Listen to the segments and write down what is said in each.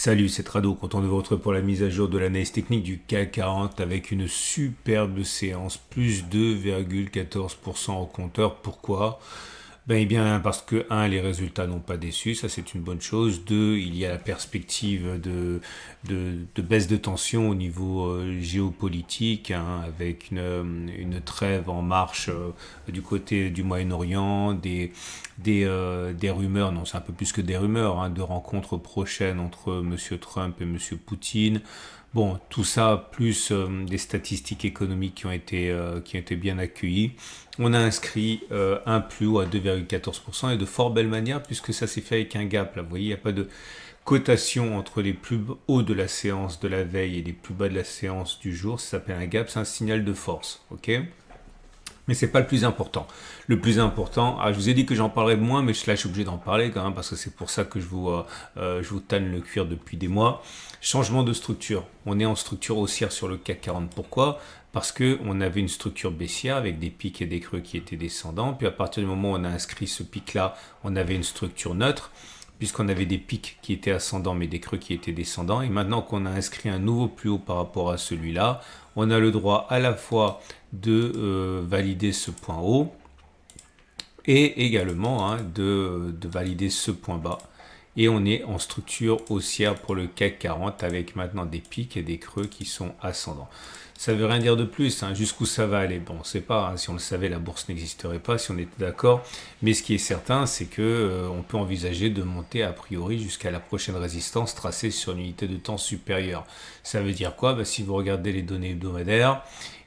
Salut, c'est Trado, content de vous retrouver pour la mise à jour de l'analyse technique du CAC 40 avec une superbe séance, plus 2,14% au compteur. Pourquoi? Eh bien, parce que, un, les résultats n'ont pas déçu, ça c'est une bonne chose. Deux, il y a la perspective de baisse de tension au niveau géopolitique, hein, avec une trêve en marche du côté du Moyen-Orient, des rumeurs, non c'est un peu plus que des rumeurs, hein, de rencontres prochaines entre M. Trump et M. Poutine. Bon, tout ça, plus des statistiques économiques qui ont été bien accueillies. On a inscrit un plus haut à 2,14% et de fort belle manière puisque ça s'est fait avec un gap. Là, vous voyez, il n'y a pas de cotation entre les plus hauts de la séance de la veille et les plus bas de la séance du jour. Ça s'appelle un gap, c'est un signal de force. Ok ? Mais c'est pas le plus important. Le plus important, je vous ai dit que j'en parlerai moins, mais là je suis obligé d'en parler quand même parce que c'est pour ça que je vous tanne le cuir depuis des mois. Changement de structure. On est en structure haussière sur le CAC 40. Pourquoi? Parce que on avait une structure baissière avec des pics et des creux qui étaient descendants. Puis à partir du moment où on a inscrit ce pic-là, on avait une structure neutre puisqu'on avait des pics qui étaient ascendants mais des creux qui étaient descendants. Et maintenant qu'on a inscrit un nouveau plus haut par rapport à celui-là, on a le droit à la fois de valider ce point haut et également de valider ce point bas. Et on est en structure haussière pour le CAC 40 avec maintenant des pics et des creux qui sont ascendants. Ça ne veut rien dire de plus, hein. Jusqu'où ça va aller. Bon, on ne sait pas, hein. Si on le savait, la bourse n'existerait pas, si on était d'accord. Mais ce qui est certain, c'est que on peut envisager de monter a priori jusqu'à la prochaine résistance tracée sur une unité de temps supérieure. Ça veut dire quoi? Si vous regardez les données hebdomadaires,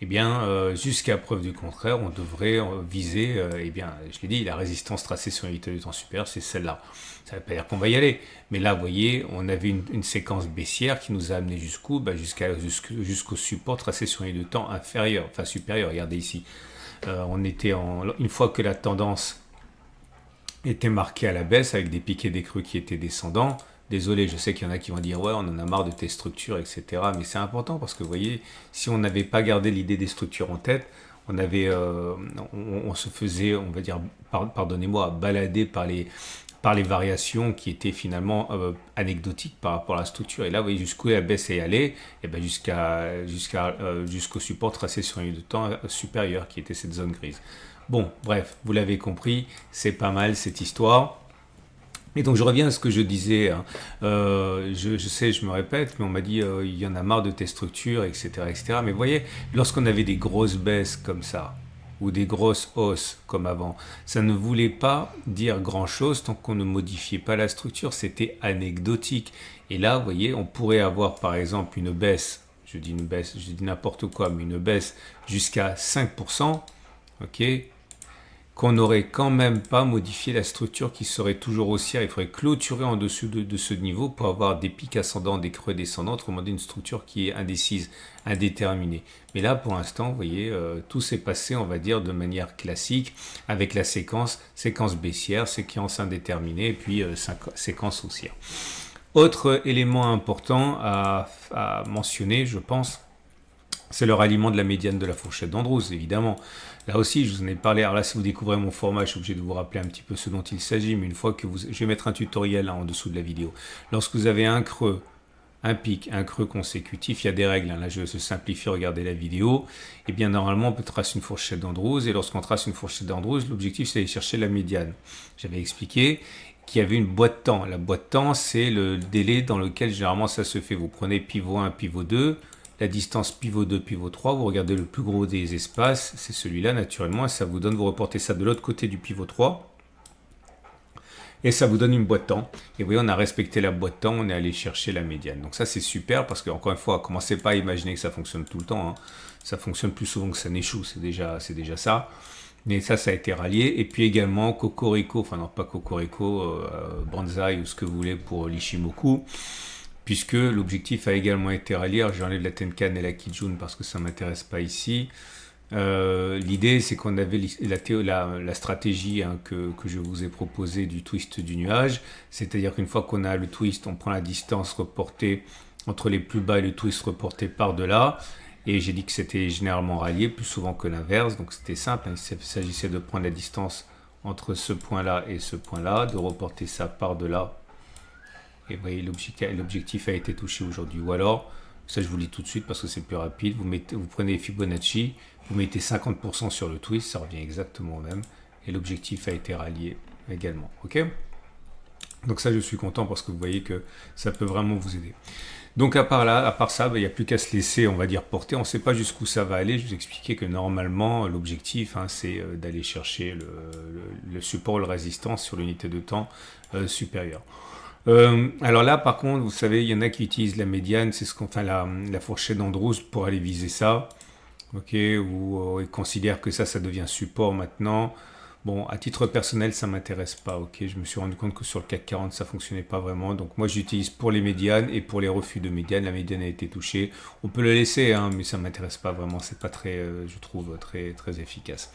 eh bien, jusqu'à preuve du contraire, on devrait viser, eh bien, je l'ai dit, la résistance tracée sur une unité de temps supérieure, c'est celle-là. Ça ne veut pas dire qu'on va y aller. Mais là, vous voyez, on avait une séquence baissière qui nous a amené jusqu'où? Jusqu'au support tracé sur une unité de temps inférieure, enfin supérieure. Regardez ici. Une fois que la tendance était marquée à la baisse avec des pics et des creux qui étaient descendants. Désolé, je sais qu'il y en a qui vont dire ouais, on en a marre de tes structures, etc. Mais c'est important parce que vous voyez, si on n'avait pas gardé l'idée des structures en tête, on se faisait, on va dire, pardonnez-moi, balader par les variations qui étaient finalement anecdotiques par rapport à la structure. Et là, vous voyez jusqu'où la baisse est allée, et ben jusqu'au support tracé sur une unité de temps supérieure, qui était cette zone grise. Bon, bref, vous l'avez compris, c'est pas mal cette histoire. Et donc je reviens à ce que je disais, hein. Je sais, je me répète, mais on m'a dit il y en a marre de tes structures, etc., etc. Mais vous voyez, lorsqu'on avait des grosses baisses comme ça, ou des grosses hausses comme avant, ça ne voulait pas dire grand-chose tant qu'on ne modifiait pas la structure, c'était anecdotique. Et là, vous voyez, on pourrait avoir par exemple une baisse, je dis n'importe quoi, mais une baisse jusqu'à 5%, ok, qu'on n'aurait quand même pas modifié la structure qui serait toujours haussière. Il faudrait clôturer en dessous de ce niveau pour avoir des pics ascendants, des creux descendants, autrement dit une structure qui est indécise, indéterminée. Mais là, pour l'instant, vous voyez, tout s'est passé, on va dire, de manière classique, avec la séquence baissière, séquence indéterminée, et puis séquence haussière. Autre élément important à mentionner, je pense, c'est le ralliement de la médiane de la fourchette d'Andrews, évidemment. Là aussi, je vous en ai parlé. Alors là, si vous découvrez mon format, je suis obligé de vous rappeler un petit peu ce dont il s'agit. Mais une fois que je vais mettre un tutoriel là en dessous de la vidéo. Lorsque vous avez un creux, un pic, un creux consécutif, il y a des règles. Là, je simplifie, regardez la vidéo. Et bien, normalement, on peut tracer une fourchette d'Andrews. Et lorsqu'on trace une fourchette d'Andrews, l'objectif, c'est d'aller chercher la médiane. J'avais expliqué qu'il y avait une boîte de temps. La boîte de temps, c'est le délai dans lequel généralement ça se fait. Vous prenez pivot 1, pivot 2. La distance pivot 2, pivot 3, vous regardez le plus gros des espaces, c'est celui-là naturellement, et ça vous donne, vous reportez ça de l'autre côté du pivot 3, et ça vous donne une boîte de temps. Et vous voyez, on a respecté la boîte de temps, on est allé chercher la médiane. Donc ça, c'est super, parce que encore une fois, commencez pas à imaginer que ça fonctionne tout le temps, hein. Ça fonctionne plus souvent que ça n'échoue, c'est déjà ça. Mais ça a été rallié. Et puis également, Cocorico, enfin non, pas Cocorico, Banzai ou ce que vous voulez pour l'Ishimoku, puisque l'objectif a également été rallié. J'enlève la Tenkan et la Kijun parce que ça ne m'intéresse pas ici. L'idée, c'est qu'on avait la stratégie que je vous ai proposée du twist du nuage, c'est-à-dire qu'une fois qu'on a le twist, on prend la distance reportée entre les plus bas et le twist reporté par-delà. Et j'ai dit que c'était généralement rallié, plus souvent que l'inverse. Donc c'était simple, hein. Il s'agissait de prendre la distance entre ce point-là et ce point-là, de reporter ça par-delà Et vous voyez, l'objectif a été touché aujourd'hui. Ou alors, ça je vous le dis tout de suite parce que c'est plus rapide, vous prenez Fibonacci, vous mettez 50% sur le twist, ça revient exactement au même. Et l'objectif a été rallié également. Ok? Donc ça, je suis content parce que vous voyez que ça peut vraiment vous aider. Donc à part ça, il n'y a plus qu'à se laisser, on va dire, porter. On ne sait pas jusqu'où ça va aller. Je vous expliquais que normalement, l'objectif, c'est d'aller chercher le support, la résistance sur l'unité de temps supérieure. Alors là, par contre, vous savez, il y en a qui utilisent la médiane, c'est la fourchette d'Andrews pour aller viser ça. Ok, ou ils considèrent que ça devient support maintenant. Bon, à titre personnel, ça m'intéresse pas. Ok, je me suis rendu compte que sur le CAC 40, ça fonctionnait pas vraiment. Donc moi, j'utilise pour les médianes et pour les refus de médiane. La médiane a été touchée. On peut le laisser, mais ça m'intéresse pas vraiment. C'est pas très, je trouve, très très efficace.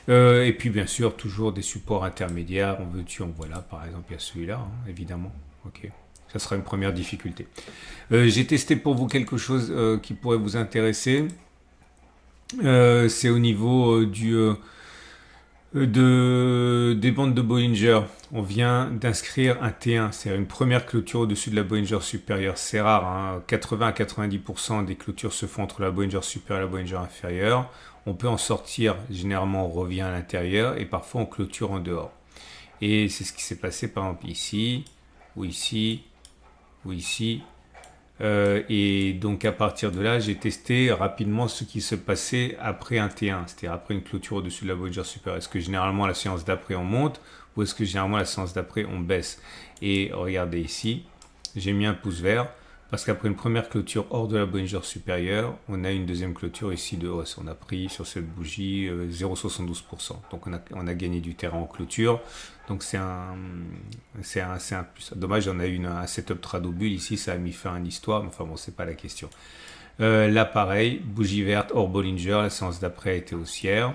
Et puis bien sûr, toujours des supports intermédiaires. On veut-tu, on voilà. Par exemple, il y a celui-là, évidemment. Ok. Ça sera une première difficulté. J'ai testé pour vous quelque chose qui pourrait vous intéresser. C'est au niveau des bandes de Bollinger. On vient d'inscrire un T1, c'est-à-dire une première clôture au-dessus de la Bollinger supérieure. C'est rare, 80 à 90% des clôtures se font entre la Bollinger supérieure et la Bollinger inférieure. On peut en sortir, généralement on revient à l'intérieur et parfois on clôture en dehors. Et c'est ce qui s'est passé par exemple ici, ou ici, ou ici. Et donc à partir de là, j'ai testé rapidement ce qui se passait après un T1, c'est-à-dire après une clôture au-dessus de la Bollinger supérieure. Est-ce que généralement la séance d'après on monte ou est-ce que généralement la séance d'après on baisse? Et regardez ici, j'ai mis un pouce vert parce qu'après une première clôture hors de la Bollinger supérieure, on a une deuxième clôture ici de hausse. On a pris sur cette bougie 0,72%. Donc on a gagné du terrain en clôture. Donc c'est un plus. Dommage, on a eu un setup Tradobull ici, ça a mis fin à l'histoire, mais enfin bon, c'est pas la question. Là pareil, bougie verte hors Bollinger, la séance d'après a été haussière.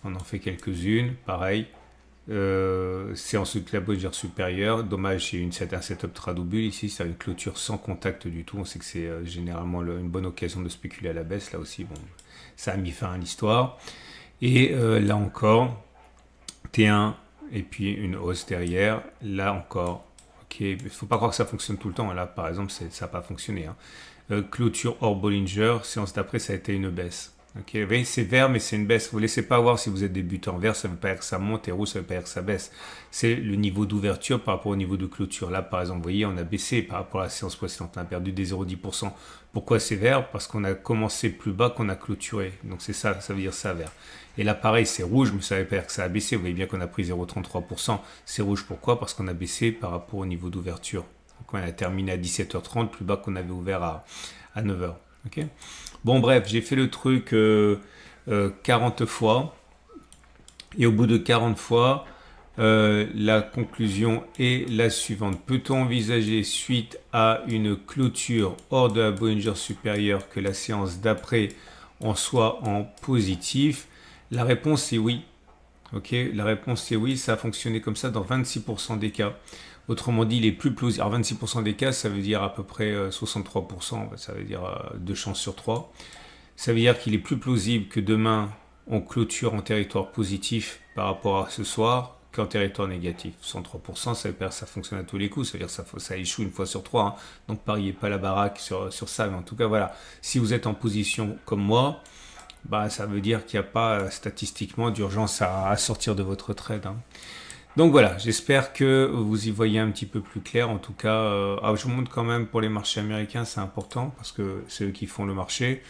On en fait quelques-unes, pareil. C'est ensuite la Bollinger supérieure. Dommage, il y a un setup Tradobull ici, c'est une clôture sans contact du tout. On sait que c'est généralement une bonne occasion de spéculer à la baisse. Là aussi, bon, ça a mis fin à l'histoire. Et là encore, T1 et puis une hausse derrière. Là encore, ok, il ne faut pas croire que ça fonctionne tout le temps. Là, par exemple, ça n'a pas fonctionné. Clôture hors Bollinger, séance d'après, ça a été une baisse. Ok, vous voyez, c'est vert, mais c'est une baisse. Vous ne laissez pas voir si vous êtes débutant. Vert, ça ne veut pas dire que ça monte, et rouge, ça ne veut pas dire que ça baisse. C'est le niveau d'ouverture par rapport au niveau de clôture. Là, par exemple, vous voyez, on a baissé par rapport à la séance précédente. On a perdu des 0,10%. Pourquoi c'est vert? Parce qu'on a commencé plus bas qu'on a clôturé. Donc c'est ça, ça veut dire ça vert. Et là, pareil, c'est rouge, mais ça ne veut pas dire que ça a baissé. Vous voyez bien qu'on a pris 0,33%. C'est rouge, pourquoi? Parce qu'on a baissé par rapport au niveau d'ouverture. Donc on a terminé à 17h30, plus bas qu'on avait ouvert à 9h. Ok. Bon, bref, j'ai fait le truc 40 fois. Et au bout de 40 fois, la conclusion est la suivante. Peut-on envisager, suite à une clôture hors de la Bollinger supérieure, que la séance d'après en soit en positif? La réponse est oui. Ok, la réponse est oui, ça a fonctionné comme ça dans 26% des cas. Autrement dit, il est plus plausible. Alors 26% des cas, ça veut dire à peu près 63%, ça veut dire 2 chances sur 3. Ça veut dire qu'il est plus plausible que demain, on clôture en territoire positif par rapport à ce soir qu'en territoire négatif. 103%, ça veut dire que ça fonctionne à tous les coups, ça veut dire que ça échoue une fois sur 3. Donc pariez pas la baraque sur ça, mais en tout cas, voilà. Si vous êtes en position comme moi, ça veut dire qu'il n'y a pas statistiquement d'urgence à sortir de votre trade. Donc voilà, j'espère que vous y voyez un petit peu plus clair. En tout cas, je vous montre quand même pour les marchés américains, c'est important parce que c'est eux qui font le marché.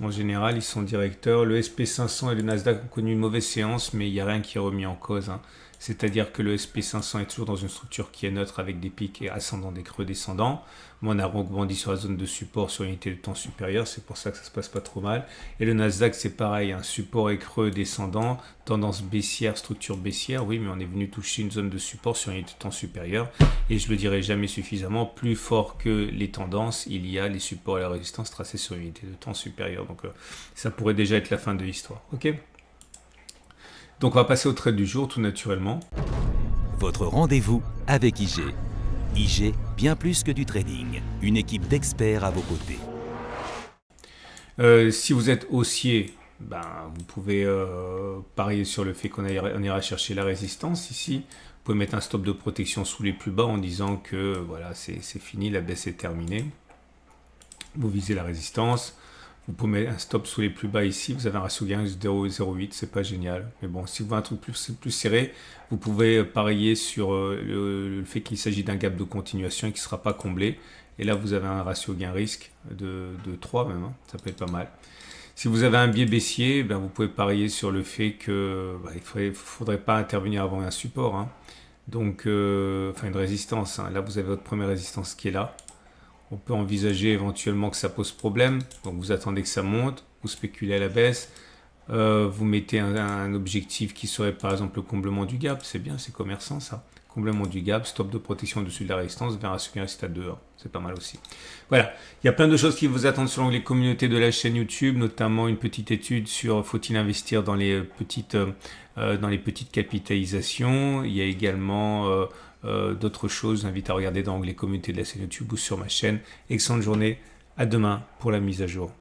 En général, ils sont directeurs. Le SP500 et le Nasdaq ont connu une mauvaise séance, mais il n'y a rien qui est remis en cause. C'est-à-dire que le SP500 est toujours dans une structure qui est neutre avec des pics et ascendants, des creux descendants. On a rebondi sur la zone de support sur l'unité de temps supérieure, c'est pour ça que ça se passe pas trop mal. Et le Nasdaq, c'est pareil, un support et creux descendant, tendance baissière, structure baissière, oui, mais on est venu toucher une zone de support sur l'unité de temps supérieure. Et je le dirai jamais suffisamment, plus fort que les tendances, il y a les supports et la résistance tracés sur l'unité de temps supérieure. Donc ça pourrait déjà être la fin de l'histoire. Ok ? Donc on va passer au trade du jour tout naturellement. Votre rendez-vous avec IG. IG, bien plus que du trading. Une équipe d'experts à vos côtés. Si vous êtes haussier, vous pouvez parier sur le fait qu'on ira chercher la résistance ici. Vous pouvez mettre un stop de protection sous les plus bas en disant que voilà, c'est fini, la baisse est terminée. Vous visez la résistance. Vous pouvez mettre un stop sous les plus bas ici. Vous avez un ratio gain de 0,08. C'est pas génial. Mais bon, si vous voulez un truc plus serré, vous pouvez parier sur le fait qu'il s'agit d'un gap de continuation et qui ne sera pas comblé. Et là, vous avez un ratio gain-risque de 3 même. Hein. Ça peut être pas mal. Si vous avez un biais baissier, ben vous pouvez parier sur le fait que il ne faudrait pas intervenir avant un support. Hein. Donc, enfin une résistance. Hein. Là, vous avez votre première résistance qui est là. On peut envisager éventuellement que ça pose problème. Donc, vous attendez que ça monte. Vous spéculez à la baisse. Vous mettez un objectif qui serait par exemple le comblement du gap. C'est bien, c'est commerçant ça. Comblement du gap, stop de protection au-dessus de la résistance vers un second reste à 2. C'est pas mal aussi. Voilà, il y a plein de choses qui vous attendent selon les communautés de la chaîne YouTube, notamment une petite étude sur faut-il investir dans les petites capitalisations. Il y a également d'autres choses. Je vous invite à regarder dans les communautés de la chaîne YouTube ou sur ma chaîne. Excellente journée. À demain pour la mise à jour.